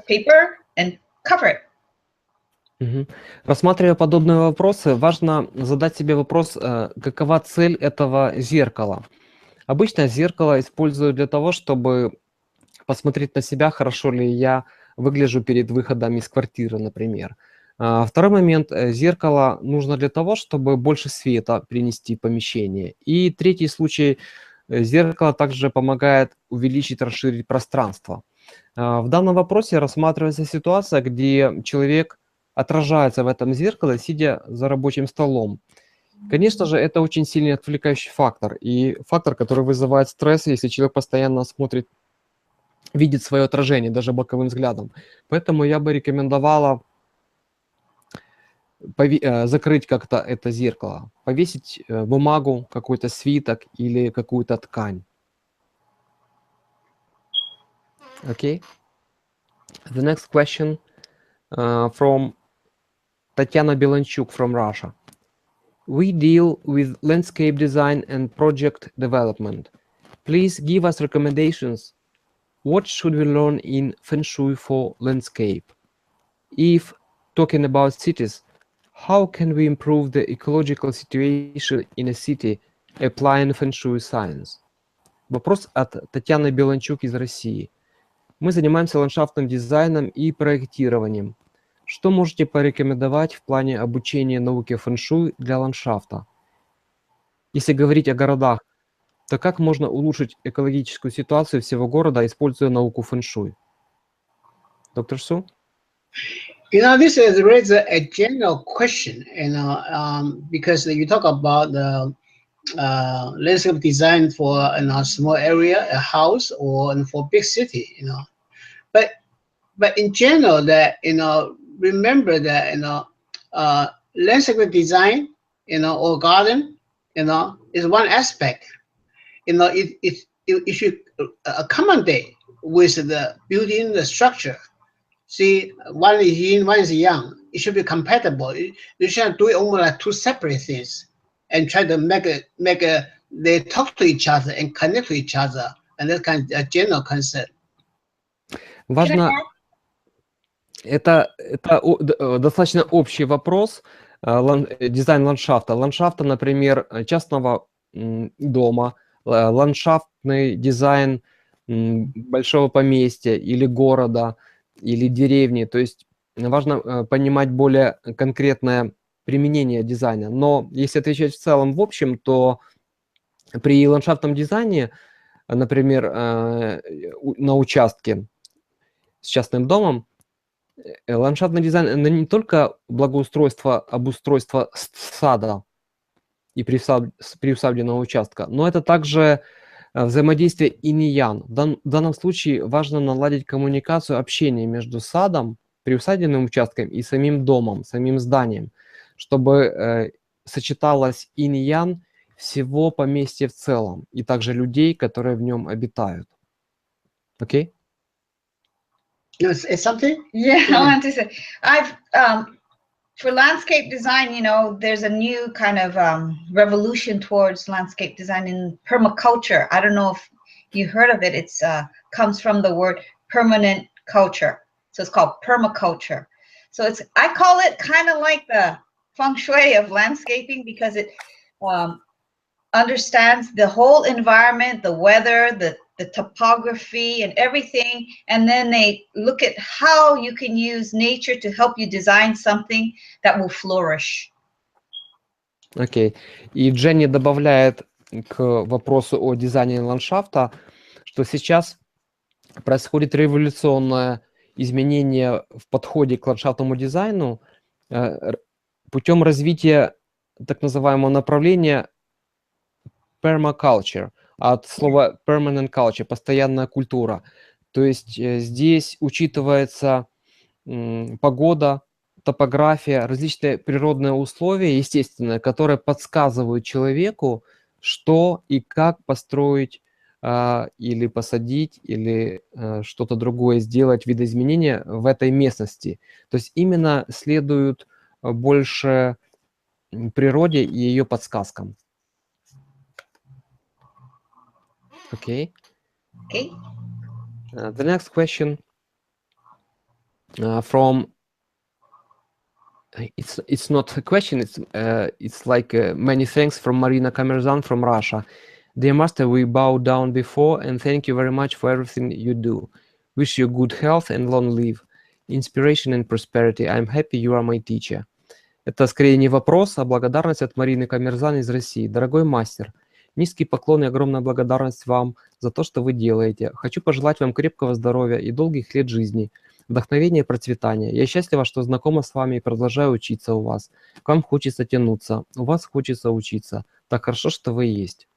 paper and cover it. Рассматривая подобные вопросы, важно задать себе вопрос, какова цель этого зеркала. Обычно зеркало используют для того, чтобы посмотреть на себя, хорошо ли я выгляжу перед выходом из квартиры, например. Второй момент, зеркало нужно для того, чтобы больше света принести в помещение. И третий случай, зеркало также помогает увеличить, расширить пространство. В данном вопросе рассматривается ситуация, где человек отражается в этом зеркале, сидя за рабочим столом. Конечно же, это очень сильный отвлекающий фактор, и фактор, который вызывает стресс, если человек постоянно смотрит, видит свое отражение, даже боковым взглядом. Поэтому я бы рекомендовала закрыть как-то это зеркало, повесить бумагу, какой-то свиток или какую-то ткань. Okay. The next question from Tatiana Belanchuk from Russia. We deal with landscape design and project development. Please give us recommendations. What should we learn in Feng Shui for landscape? If talking about cities, how can we improve the ecological situation in a city, applying Feng Shui science? Вопрос от Татьяны Беланчук из России. Мы занимаемся ландшафтным дизайном и проектированием. Что можете порекомендовать в плане обучения науке фэн-шуй для ландшафта? Если говорить о городах, то как можно улучшить экологическую ситуацию всего города, используя науку фэн-шуй? Доктор Су? This is really a general question, because you talk about the landscape design for a small area, a house, or for big city, But in general, that remember that landscape design, or garden, is one aspect. It should accommodate with the building, the structure. See, one is yin, one is yang. It should be compatible. You shouldn't do it almost like two separate things, and try to they talk to each other and connect to each other, and that kind of general concept. Важно, это достаточно общий вопрос, дизайн ландшафта. Ландшафта, например, частного дома, ландшафтный дизайн большого поместья или города, или деревни. То есть важно понимать более конкретное применение дизайна. Но если отвечать в целом в общем, то при ландшафтном дизайне, например, на участке с частным домом, ландшафтный дизайн – это не только благоустройство, обустройство сада и приусадебного участка, но это также взаимодействие инь и ян. В данном случае важно наладить коммуникацию, общение между садом, приусадебным участком и самим домом, самим зданием, чтобы сочеталось инь и ян всего поместья в целом, и также людей, которые в нем обитают. Окей? It's something? Yeah, I want to say, for landscape design, there's a new kind of revolution towards landscape design in permaculture. I don't know if you heard of it. It's comes from the word permanent culture. So it's called permaculture. So I call it kind of like the feng shui of landscaping, because it understands the whole environment, the weather, the topography and everything, and then they look at how you can use nature to help you design something that will flourish. Окей. И Дженни добавляет к вопросу о дизайне ландшафта, что сейчас происходит революционное изменение в подходе к ландшафтному дизайну путем развития так называемого направления permaculture, от слова permanent culture, постоянная культура. То есть здесь учитывается погода, топография, различные природные условия, естественные, которые подсказывают человеку, что и как построить или посадить, или что-то другое сделать, видоизменения в этой местности. То есть именно следуют больше природе и ее подсказкам. Okay. Okay. The next question from it's not a question. It's like many thanks from Marina Kamerzan from Russia. Dear Master, we bow down before and thank you very much for everything you do. Wish you good health and long live, inspiration and prosperity. I'm happy you are my teacher. Это скорее не вопрос, а благодарность от Марины Камерзан из России. Дорогой мастер, Низкий поклон и огромная благодарность вам за то, что вы делаете. Хочу пожелать вам крепкого здоровья и долгих лет жизни, вдохновения и процветания. Я счастлива, что знакома с вами и продолжаю учиться у вас. К вам хочется тянуться, у вас хочется учиться. Так хорошо, что вы есть.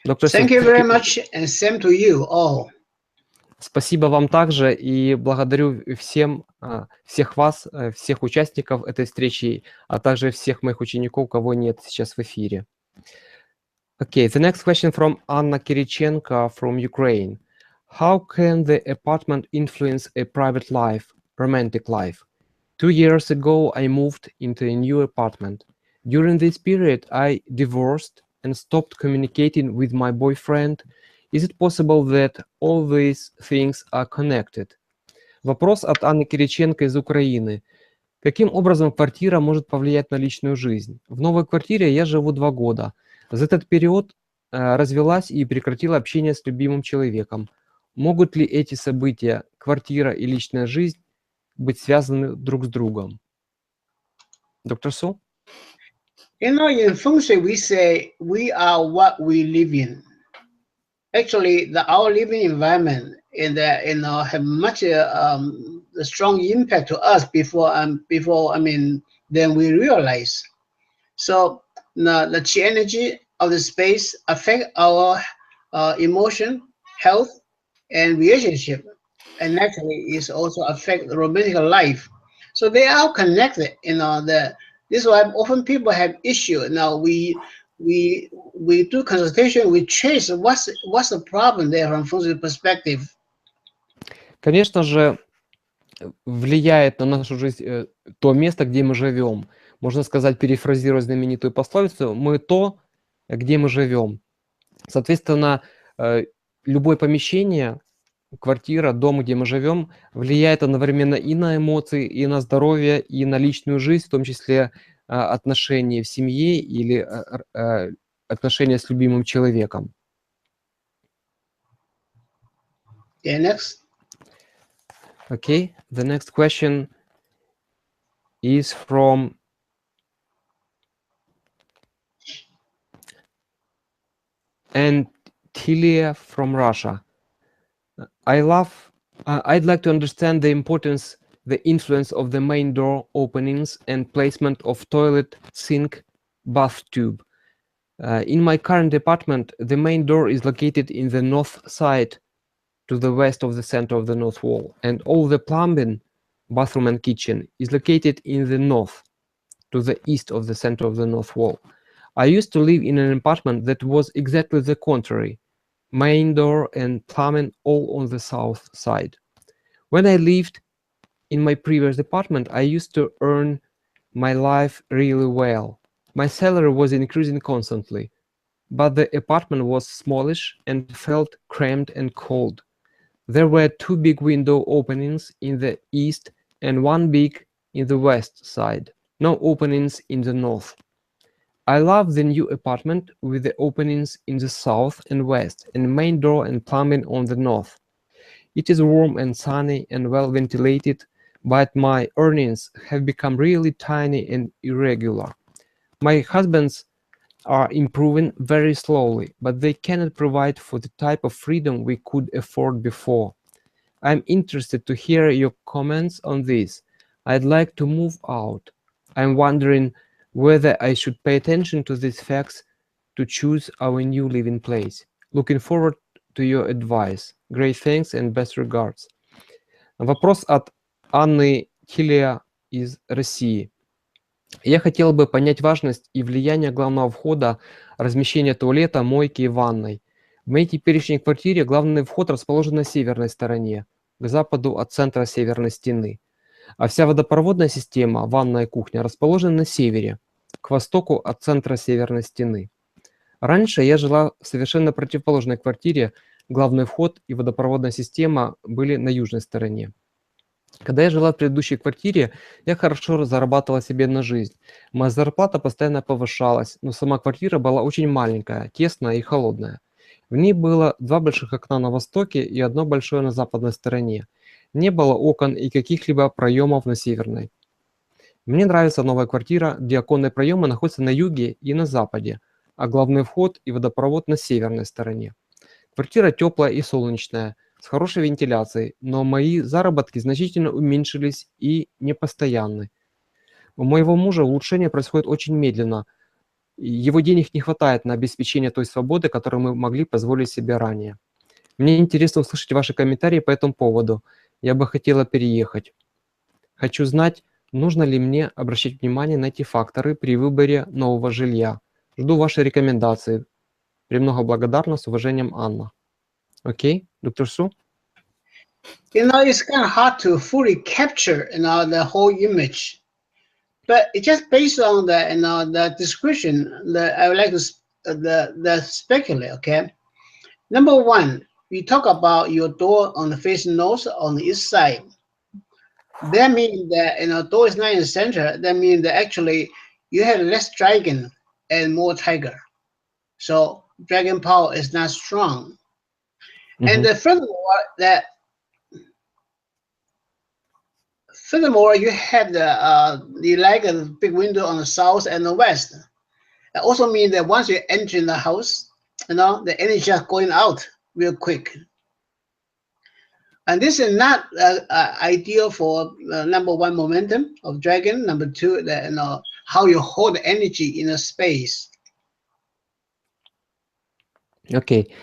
Доктор Су, Thank you very much, and same to you all. спасибо вам также и благодарю всем, всех вас, всех участников этой встречи, а также всех моих учеников, кого нет сейчас в эфире. Okay, the next question from Anna Kirichenko from Ukraine. How can the apartment influence a private life, romantic life? 2 years ago, I moved into a new apartment. During this period, I divorced and stopped communicating with my boyfriend. Is it possible that all these things are connected? Вопрос от Анны Кириченко из Украины. Каким образом квартира может повлиять на личную жизнь? В новой квартире я живу 2 года. За этот период развелась и прекратила общение с любимым человеком. Могут ли эти события, квартира и личная жизнь, быть связаны друг с другом? Доктор Су? You know, in Feng Shui, we say we are what we live in. Actually, our living environment have much a strong impact to us before than we realize. So the chi energy of the space affect our emotion, health, and relationship, and naturally is also affect the romantic life. So they are connected. This is why often people have issue. Now we do consultation. We trace what's the problem there from Feng Shui perspective. Конечно же, влияет на нашу жизнь то место, где мы живем. Можно сказать, перефразируя знаменитую пословицу, мы то, где мы живем. Соответственно, любое помещение, квартира, дом, где мы живем, влияет одновременно и на эмоции, и на здоровье, и на личную жизнь, в том числе отношения в семье или отношения с любимым человеком. Yeah, next. Okay, the next question is from Antilia from Russia. I'd like to understand the influence of the main door openings and placement of toilet, sink, bath tube. In my current apartment, the main door is located in the north side to the west of the center of the north wall, and all the plumbing, bathroom and kitchen, is located in the north to the east of the center of the north wall. I used to live in an apartment that was exactly the contrary. Main door and plumbing all on the south side. When I lived in my previous apartment, I used to earn my life really well. My salary was increasing constantly, but the apartment was smallish and felt cramped and cold. There were 2 big window openings in the east and 1 big in the west side. No openings in the north. I love the new apartment with the openings in the south and west and main door and plumbing on the north. It is warm and sunny and well ventilated, but my earnings have become really tiny and irregular. My husband's are improving very slowly, but they cannot provide for the type of freedom we could afford before. I'm interested to hear your comments on this. I'd like to move out. I'm wondering whether I should pay attention to these facts to choose our new living place. Looking forward to your advice. Great thanks and best regards. Вопрос от Анны Хилия из России. Я хотел бы понять важность и влияние главного входа, размещения туалета, мойки и ванной. В моей теперешней квартире главный вход расположен на северной стороне, к западу от центра северной стены. А вся водопроводная система, ванная и кухня, расположены на севере, к востоку от центра северной стены. Раньше я жила в совершенно противоположной квартире, главный вход и водопроводная система были на южной стороне. Когда я жила в предыдущей квартире, я хорошо зарабатывала себе на жизнь. Моя зарплата постоянно повышалась, но сама квартира была очень маленькая, тесная и холодная. В ней было 2 больших окна на востоке и 1 большое на западной стороне. Не было окон и каких-либо проемов на северной. Мне нравится новая квартира, где оконные проемы находятся на юге и на западе. а главный вход и водопровод на северной стороне. Квартира теплая и солнечная, с хорошей вентиляцией, но мои заработки значительно уменьшились и непостоянны. У моего мужа улучшение происходит очень медленно. И его денег не хватает на обеспечение той свободы, которую мы могли позволить себе ранее. Мне интересно услышать ваши комментарии по этому поводу. Я бы хотела переехать. Хочу знать, нужно ли мне обращать внимание на эти факторы при выборе нового жилья. Жду ваши рекомендации. Премного благодарна. С уважением, Анна. Окей, доктор Су? It's kind of hard to fully capture, the whole image. But it just based on the description that I would like to the speculate. Okay, number one, we talk about your door on the facing north on the east side. That means that door is not in the center. That means that actually you have less dragon and more tiger. So dragon power is not strong. And furthermore, you have the like a big window on the south and the west. That also means that once you enter in the house, the energy is going out real quick. And this is not ideal for number one, momentum of dragon. Number two, how you hold the energy in a space. Окей.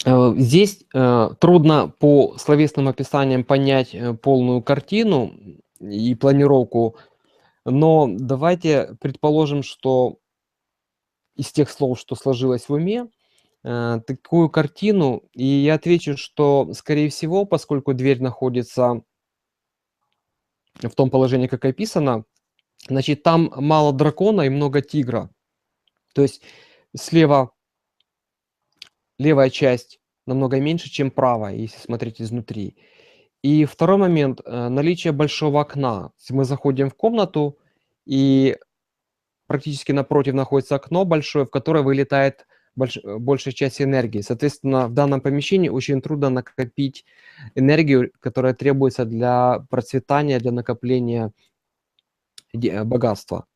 Здесь трудно по словесным описаниям понять полную картину и планировку, но давайте предположим, что из тех слов, что сложилось в уме, такую картину, и я отвечу, что, скорее всего, поскольку дверь находится в том положении, как описано, значит, там мало дракона и много тигра. То есть слева левая часть намного меньше, чем правая, если смотреть изнутри. И второй момент – наличие большого окна. Если мы заходим в комнату, и практически напротив находится окно большое, в которое вылетает большая часть энергии. Соответственно, в данном помещении очень трудно накопить энергию, которая требуется для процветания, для накопления богатства.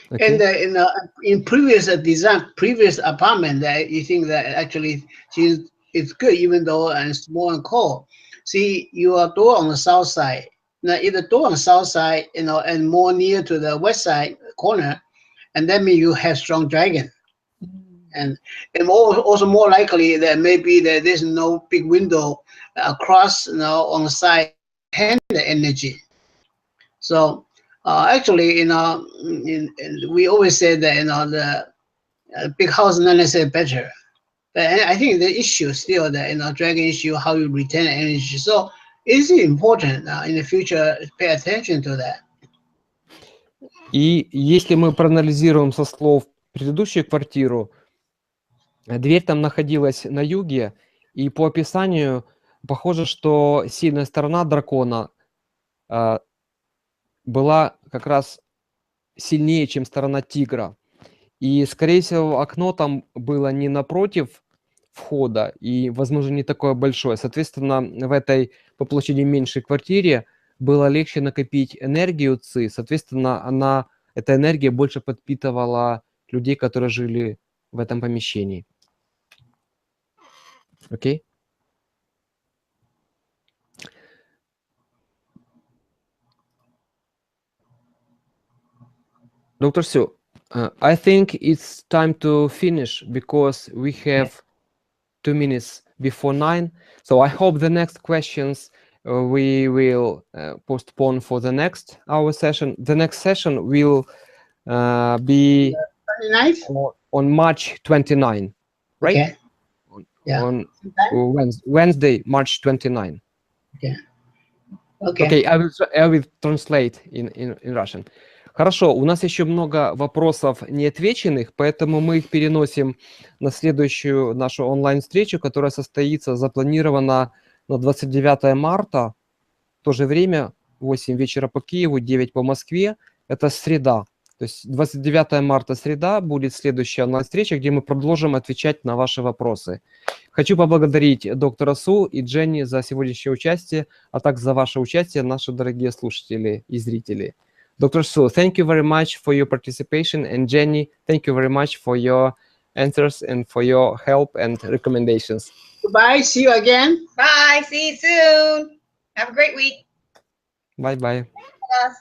Okay. And in previous design, previous apartment, that you think that actually it's good, even though it's small and cold. See, your door on the south side. Now, if the door on the south side, and more near to the west side corner, and that means you have strong dragon. And also more likely that maybe that there's no big window across, on the side, hand the energy. So actually, we always say that the big house is not necessarily better. But I think the issue still that dragon issue, how you retain energy. So it's important in the future pay attention to that. И если мы проанализируем со слов предыдущую квартиру, дверь там находилась на юге, и по описанию похоже, что сильная сторона дракона была как раз сильнее, чем сторона тигра. И, скорее всего, окно там было не напротив входа и, возможно, не такое большое. Соответственно, в этой по площади меньшей квартире было легче накопить энергию ЦИ. Соответственно, эта энергия больше подпитывала людей, которые жили в этом помещении. Окей? Dr. Su, I think it's time to finish because we have 2 minutes before 9. So I hope the next questions we will postpone for the next hour session. The next session will be on March 29, right? Okay. Yeah. On Wednesday, March 29. Okay. Okay, I will translate in Russian. Хорошо, у нас еще много вопросов неотвеченных, поэтому мы их переносим на следующую нашу онлайн-встречу, которая состоится, запланирована на 29 марта, в то же время 8 вечера по Киеву, 9 по Москве, это среда. То есть 29 марта среда будет следующая онлайн-встреча, где мы продолжим отвечать на ваши вопросы. Хочу поблагодарить доктора Су и Дженни за сегодняшнее участие, а также за ваше участие, наши дорогие слушатели и зрители. Dr. Su, thank you very much for your participation, and Jenny, thank you very much for your answers and for your help and recommendations. Goodbye. See you again. Bye. See you soon. Have a great week. Bye-bye. Bye.